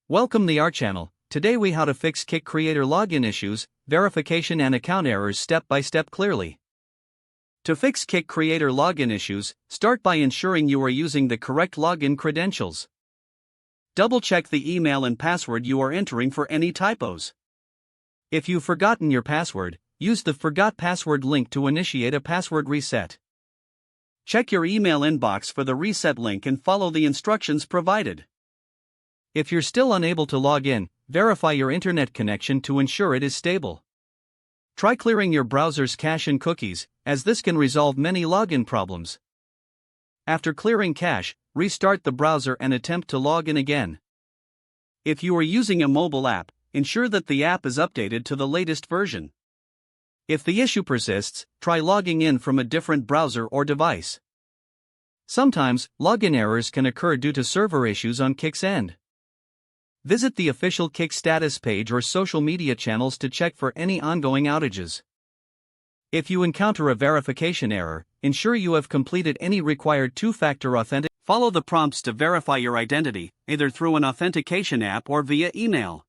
Welcome to our channel. Today we how to fix Kik Creator login issues, verification and account errors step by step clearly. To fix Kik Creator login issues, start by ensuring you are using the correct login credentials. Double check the email and password you are entering for any typos. If you've forgotten your password, use the Forgot Password link to initiate a password reset. Check your email inbox for the reset link and follow the instructions provided. If you're still unable to log in, verify your internet connection to ensure it is stable. Try clearing your browser's cache and cookies, as this can resolve many login problems. After clearing cache, restart the browser and attempt to log in again. If you are using a mobile app, ensure that the app is updated to the latest version. If the issue persists, try logging in from a different browser or device. Sometimes, login errors can occur due to server issues on Kik's end. Visit the official Kik status page or social media channels to check for any ongoing outages. If you encounter a verification error, ensure you have completed any required two-factor authentication. Follow the prompts to verify your identity, either through an authentication app or via email.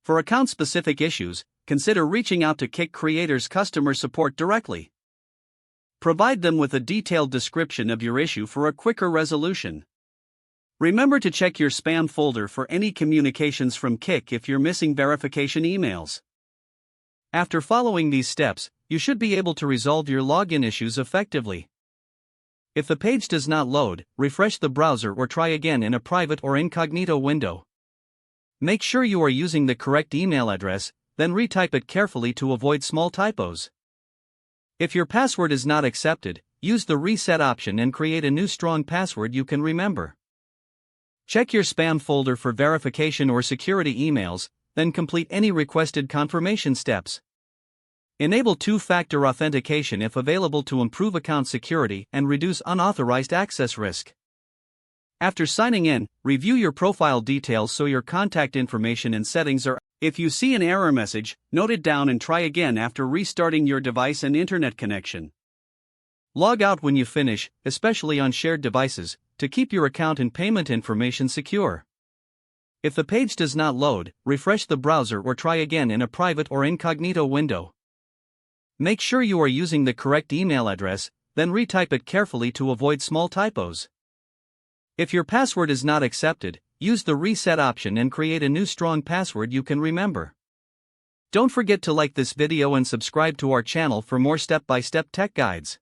For account-specific issues, consider reaching out to Kik Creator's customer support directly. Provide them with a detailed description of your issue for a quicker resolution. Remember to check your spam folder for any communications from Kik if you're missing verification emails. After following these steps, you should be able to resolve your login issues effectively. If the page does not load, refresh the browser or try again in a private or incognito window. Make sure you are using the correct email address, then retype it carefully to avoid small typos. If your password is not accepted, use the reset option and create a new strong password you can remember. Check your spam folder for verification or security emails, then complete any requested confirmation steps. Enable two-factor authentication if available to improve account security and reduce unauthorized access risk. After signing in, review your profile details so your contact information and settings are. If you see an error message, note it down and try again after restarting your device and internet connection. Log out when you finish, especially on shared devices, to keep your account and payment information secure. If the page does not load, refresh the browser or try again in a private or incognito window. Make sure you are using the correct email address, then retype it carefully to avoid small typos. If your password is not accepted, use the reset option and create a new strong password you can remember. Don't forget to like this video and subscribe to our channel for more step-by-step tech guides.